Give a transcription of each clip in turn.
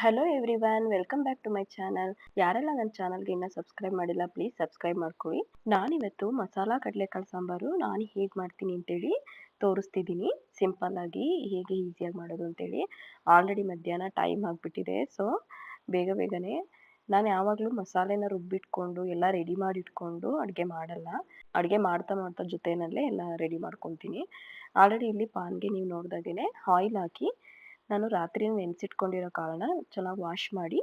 Hello everyone, welcome back to my channel. ಯಾರೆಲ್ಲ ನನ್ನ ಚಾನಲ್ಗೆ ಇನ್ನೂ ಸಬ್ಸ್ಕ್ರೈಬ್ ಮಾಡಿಲ್ಲ, ಪ್ಲೀಸ್ ಸಬ್ಸ್ಕ್ರೈಬ್ ಮಾಡ್ಕೊಳ್ಳಿ. ನಾನಿವತ್ತು ಮಸಾಲಾ ಕಡಲೆಕಾಳು ಸಾಂಬಾರು ನಾನು ಹೇಗೆ ಮಾಡ್ತೀನಿ ಅಂತೇಳಿ ತೋರಿಸ್ತಿದ್ದೀನಿ. ಸಿಂಪಲ್ ಆಗಿ ಹೇಗೆ ಈಸಿಯಾಗಿ ಮಾಡೋದು ಅಂತೇಳಿ. ಆಲ್ರೆಡಿ ಮಧ್ಯಾಹ್ನ ಟೈಮ್ ಆಗಿಬಿಟ್ಟಿದೆ, ಸೊ ಬೇಗ ಬೇಗನೆ ನಾನು ಯಾವಾಗಲೂ ಮಸಾಲೆನ ರುಬ್ಬಿಟ್ಕೊಂಡು ಎಲ್ಲ ರೆಡಿ ಮಾಡಿ ಇಟ್ಕೊಂಡು ಅಡುಗೆ ಮಾಡಲ್ಲ. ಅಡುಗೆ ಮಾಡ್ತಾ ಮಾಡ್ತಾ ಜೊತೆಯಲ್ಲೇ ಎಲ್ಲ ರೆಡಿ ಮಾಡ್ಕೊತೀನಿ. ಆಲ್ರೆಡಿ ಇಲ್ಲಿ ಪಾನ್ಗೆ ನೀವು ನೋಡಿದಾಗೇ ಆಯಿಲ್ ಹಾಕಿ ನಾನು ರಾತ್ರಿ ನೆನೆಸಿಟ್ಕೊಂಡಿರೋ ಕಾಳನ್ನ ಚೆನ್ನಾಗಿ ವಾಶ್ ಮಾಡಿ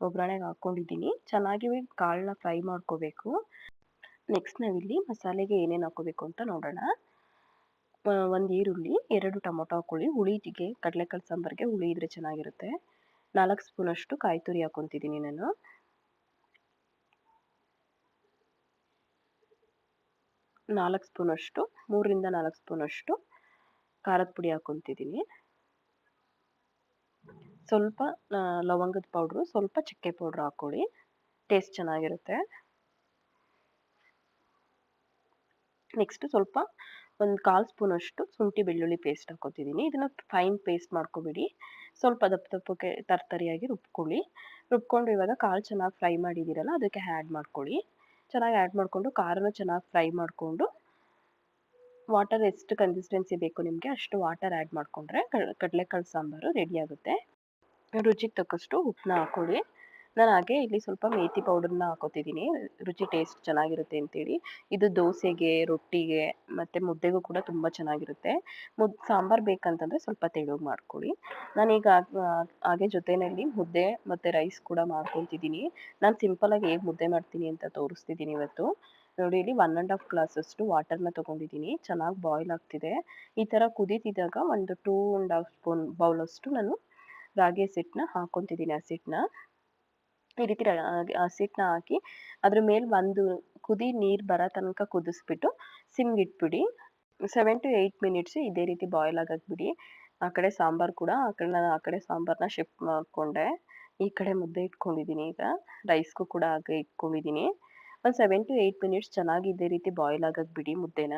ಒಗ್ಗರಣೆಗೆ ಹಾಕ್ಕೊಂಡಿದ್ದೀನಿ. ಚೆನ್ನಾಗಿ ಕಾಳನ್ನ ಫ್ರೈ ಮಾಡ್ಕೋಬೇಕು. ನೆಕ್ಸ್ಟ್ ನಾವಿಲ್ಲಿ ಮಸಾಲೆಗೆ ಏನೇನು ಹಾಕೋಬೇಕು ಅಂತ ನೋಡೋಣ. ಒಂದು ಈರುಳ್ಳಿ, 2 ಟೊಮೊಟೊ ಹಾಕ್ಕೊಳ್ಳಿ. ಹುಳಿಗೆ ಕಡಲೆಕಾಳು ಸಾಂಬಾರಿಗೆ ಹುಳಿ ಇದ್ರೆ ಚೆನ್ನಾಗಿರುತ್ತೆ. 4 ಸ್ಪೂನಷ್ಟು ಕಾಯಿ ತುರಿ ಹಾಕ್ಕೊತಿದ್ದೀನಿ ನಾನು. ನಾಲ್ಕು ಸ್ಪೂನಷ್ಟು 3ರಿಂದ 4 ಸ್ಪೂನಷ್ಟು ಖಾರದ ಪುಡಿ ಹಾಕ್ಕೊತಿದ್ದೀನಿ. ಸ್ವಲ್ಪ ಲವಂಗದ ಪೌಡ್ರು, ಸ್ವಲ್ಪ ಚಕ್ಕೆ ಪೌಡ್ರ್ ಹಾಕ್ಕೊಳ್ಳಿ, ಟೇಸ್ಟ್ ಚೆನ್ನಾಗಿರುತ್ತೆ. ನೆಕ್ಸ್ಟ್ ಸ್ವಲ್ಪ ಒಂದು 1/4 ಸ್ಪೂನಷ್ಟು ಶುಂಠಿ ಬೆಳ್ಳುಳ್ಳಿ ಪೇಸ್ಟ್ ಹಾಕ್ಕೊತಿದ್ದೀನಿ. ಇದನ್ನು ಫೈನ್ ಪೇಸ್ಟ್ ಮಾಡ್ಕೊಬೇಡಿ, ಸ್ವಲ್ಪ ದಪ್ಪಕ್ಕೆ ತರ್ತರಿಯಾಗಿ ರುಬ್ಕೊಳ್ಳಿ. ರುಬ್ಕೊಂಡು ಇವಾಗ ಕಾಳು ಚೆನ್ನಾಗಿ ಫ್ರೈ ಮಾಡಿದ್ದೀರಲ್ಲ ಅದಕ್ಕೆ ಆ್ಯಡ್ ಮಾಡ್ಕೊಳ್ಳಿ. ಚೆನ್ನಾಗಿ ಆ್ಯಡ್ ಮಾಡಿಕೊಂಡು ಖಾರನ ಚೆನ್ನಾಗಿ ಫ್ರೈ ಮಾಡಿಕೊಂಡು ವಾಟರ್ ಎಷ್ಟು ಕನ್ಸಿಸ್ಟೆನ್ಸಿ ಬೇಕು ನಿಮಗೆ ಅಷ್ಟು ವಾಟರ್ ಆ್ಯಡ್ ಮಾಡಿಕೊಂಡ್ರೆ ಕಡಲೆಕಾಳು ಸಾಂಬಾರು ರೆಡಿ ಆಗುತ್ತೆ. ರುಚಿಗೆ ತಕ್ಕಷ್ಟು ಉಪ್ಪನ್ನ ಹಾಕ್ಕೊಳ್ಳಿ. ನಾನು ಹಾಗೆ ಇಲ್ಲಿ ಸ್ವಲ್ಪ ಮೇಥಿ ಪೌಡರ್ನ ಹಾಕೋತಿದ್ದೀನಿ, ರುಚಿ ಟೇಸ್ಟ್ ಚೆನ್ನಾಗಿರುತ್ತೆ ಅಂತೇಳಿ. ಇದು ದೋಸೆಗೆ, ರೊಟ್ಟಿಗೆ ಮತ್ತು ಮುದ್ದೆಗೂ ಕೂಡ ತುಂಬ ಚೆನ್ನಾಗಿರುತ್ತೆ. ಸಾಂಬಾರು ಬೇಕಂತಂದರೆ ಸ್ವಲ್ಪ ತೆಳುಗೆ ಮಾಡ್ಕೊಳ್ಳಿ. ನಾನೀಗ ಹಾಗೆ ಜೊತೆಯಲ್ಲಿ ಮುದ್ದೆ ಮತ್ತು ರೈಸ್ ಕೂಡ ಮಾಡ್ಕೊತಿದ್ದೀನಿ. ನಾನು ಸಿಂಪಲಾಗಿ ಹೇಗೆ ಮುದ್ದೆ ಮಾಡ್ತೀನಿ ಅಂತ ತೋರಿಸ್ತಿದ್ದೀನಿ ಇವತ್ತು. ನೋಡಿ, ಇಲ್ಲಿ 1½ ಗ್ಲಾಸಷ್ಟು ವಾಟರ್ನ ತೊಗೊಂಡಿದ್ದೀನಿ. ಚೆನ್ನಾಗಿ ಬಾಯ್ಲ್ ಆಗ್ತಿದೆ. ಈ ಥರ ಕುದೀತಿದ್ದಾಗ ಒಂದು 2½ ಸ್ಪೂನ್ ಬೌಲಷ್ಟು ನಾನು ರಾಗಿ ಹಸಿಟ್ಟನ್ನ ಹಾಕ್ಕೊತಿದ್ದೀನಿ. ಹಸಿಟ್ಟನ್ನ ಈ ರೀತಿ ಹಸಿಟ್ಟನ್ನ ಹಾಕಿ ಅದ್ರ ಮೇಲೆ ಒಂದು ಕುದಿ ನೀರು ಬರೋ ತನಕ ಕುದಿಸ್ಬಿಟ್ಟು ಸಿಮ್ಗೆ ಇಟ್ಬಿಡಿ. 7 to 8 ಮಿನಿಟ್ಸು ಇದೇ ರೀತಿ ಬಾಯ್ಲ್ ಆಗಕ್ಕೆ ಬಿಡಿ. ಆ ಕಡೆ ಸಾಂಬಾರು ಕೂಡ ನಾನು ಆ ಕಡೆ ಸಾಂಬಾರನ್ನ ಶಿಫ್ಟ್ ಮಾಡಿಕೊಂಡೆ. ಈ ಕಡೆ ಮುದ್ದೆ ಇಟ್ಕೊಂಡಿದ್ದೀನಿ. ಈಗ ರೈಸ್ಗೂ ಕೂಡ ಹಾಗೆ ಇಟ್ಕೊಂಡಿದ್ದೀನಿ. ಒಂದು 7 to 8 ಮಿನಿಟ್ಸ್ ಚೆನ್ನಾಗಿ ಇದೇ ರೀತಿ ಬಾಯ್ಲ್ ಆಗಕ್ಕೆ ಬಿಡಿ ಮುದ್ದೆನ.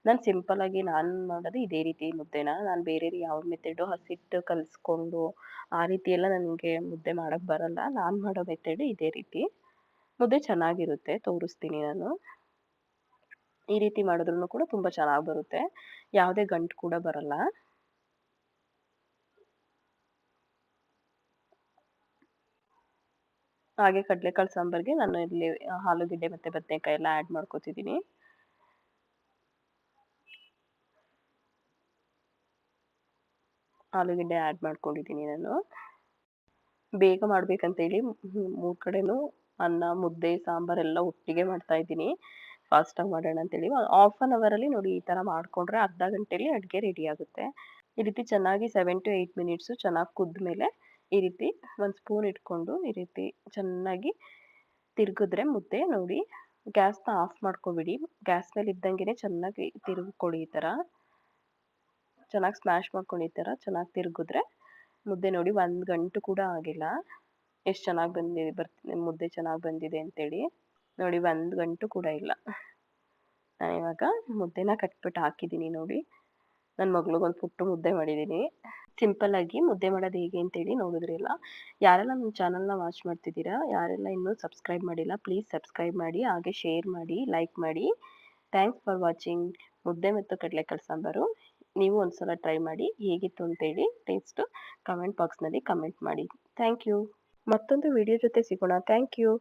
ನಾನು ಸಿಂಪಲ್ಲಾಗಿ ನಾನು ಮಾಡೋದು ಇದೇ ರೀತಿ ಮುದ್ದೆನ. ನಾನು ಬೇರೆ ಯಾವ ಮೆಥಡು ಹಸಿಟ್ಟು ಕಲಿಸ್ಕೊಂಡು ಆ ರೀತಿ ಎಲ್ಲ ನನಗೆ ಮುದ್ದೆ ಮಾಡೋಕ್ಕೆ ಬರಲ್ಲ. ನಾನು ಮಾಡೋ ಮೆಥಡು ಇದೇ ರೀತಿ. ಮುದ್ದೆ ಚೆನ್ನಾಗಿರುತ್ತೆ, ತೋರಿಸ್ತೀನಿ ನಾನು. ಈ ರೀತಿ ಮಾಡಿದ್ರೂ ಕೂಡ ತುಂಬ ಚೆನ್ನಾಗಿ ಬರುತ್ತೆ, ಯಾವುದೇ ಗಂಟು ಕೂಡ ಬರಲ್ಲ. ಹಾಗೆ ಕಡಲೆಕಾಳು ಸಾಂಬಾರಿಗೆ ನಾನು ಇಲ್ಲಿ ಆಲೂಗೆಡ್ಡೆ ಮತ್ತು ಬದನೆಕಾಯಿ ಎಲ್ಲ ಆ್ಯಡ್ ಮಾಡ್ಕೊತಿದ್ದೀನಿ. ಆಲೂಗೆಡ್ಡೆ ಆ್ಯಡ್ ಮಾಡ್ಕೊಂಡಿದ್ದೀನಿ ನಾನು. ಬೇಗ ಮಾಡಬೇಕಂತೇಳಿ 3 ಕಡೆನೂ ಅನ್ನ, ಮುದ್ದೆ, ಸಾಂಬಾರೆಲ್ಲ ಒಟ್ಟಿಗೆ ಮಾಡ್ತಾಯಿದ್ದೀನಿ. ಫಾಸ್ಟಾಗಿ ಮಾಡೋಣ ಅಂತೇಳಿ. ಹಾಫ್ ಆನ್ ಅವರಲ್ಲಿ ನೋಡಿ ಈ ಥರ ಮಾಡಿಕೊಂಡ್ರೆ ಅರ್ಧ ಗಂಟೆಯಲ್ಲಿ ಅಡುಗೆ ರೆಡಿ ಆಗುತ್ತೆ. ಈ ರೀತಿ ಚೆನ್ನಾಗಿ 7 to 8 ಮಿನಿಟ್ಸು ಚೆನ್ನಾಗಿ ಕುದ್ಮೇಲೆ ಈ ರೀತಿ ಒಂದು ಸ್ಪೂನ್ ಇಟ್ಕೊಂಡು ಈ ರೀತಿ ಚೆನ್ನಾಗಿ ತಿರುಗಿದ್ರೆ ಮುದ್ದೆ ನೋಡಿ. ಗ್ಯಾಸ್ನ ಆಫ್ ಮಾಡ್ಕೊಬಿಡಿ. ಗ್ಯಾಸ್ ಮೇಲೆ ಇದ್ದಂಗೆ ಚೆನ್ನಾಗಿ ತಿರುಗಿಕೊಡಿ. ಈ ಥರ ಚೆನ್ನಾಗಿ ಸ್ಮ್ಯಾಶ್ ಮಾಡ್ಕೊಂಡು ಈ ಥರ ಚೆನ್ನಾಗಿ ತಿರುಗಿದ್ರೆ ಮುದ್ದೆ ನೋಡಿ 1 ಗಂಟು ಕೂಡ ಆಗಿಲ್ಲ. ಎಷ್ಟು ಚೆನ್ನಾಗಿ ಬಂದಿದೆ ಮುದ್ದೆ ಚೆನ್ನಾಗಿ ಬಂದಿದೆ ಅಂತೇಳಿ. ನೋಡಿ 1 ಗಂಟು ಕೂಡ ಇಲ್ಲ. ನಾನಿವಾಗ ಮುದ್ದೆನ ಕಟ್ಬಿಟ್ಟು ಹಾಕಿದ್ದೀನಿ ನೋಡಿ. ನನ್ನ ಮಗಳಿಗೊಂದು ಪುಟ್ಟ ಮುದ್ದೆ ಮಾಡಿದ್ದೀನಿ. ಸಿಂಪಲ್ಲಾಗಿ ಮುದ್ದೆ ಮಾಡೋದು ಹೇಗೆ ಅಂತೇಳಿ ನೋಡಿದ್ರಲ್ಲ. ಯಾರೆಲ್ಲ ನನ್ನ ಚಾನಲ್ನ ವಾಚ್ ಮಾಡ್ತಿದ್ದೀರಾ, ಯಾರೆಲ್ಲ ಇನ್ನೂ ಸಬ್ಸ್ಕ್ರೈಬ್ ಮಾಡಿಲ್ಲ, ಪ್ಲೀಸ್ ಸಬ್ಸ್ಕ್ರೈಬ್ ಮಾಡಿ, ಹಾಗೆ ಶೇರ್ ಮಾಡಿ, ಲೈಕ್ ಮಾಡಿ. Thanks for watching. ಮುದ್ದೆ ಮತ್ತು ಕಡಲೆಕಾಳು ಸಾಂಬಾರು ನೀವು ಒಂದ್ಸಲ ಟ್ರೈ ಮಾಡಿ, ಹೇಗಿತ್ತು ಅಂತೇಳಿ ಟೇಸ್ಟು ಕಮೆಂಟ್ ಬಾಕ್ಸ್ನಲ್ಲಿ ಕಮೆಂಟ್ ಮಾಡಿ. Thank you. ಮತ್ತೊಂದು ವಿಡಿಯೋ ಜೊತೆ ಸಿಗೋಣ. Thank you.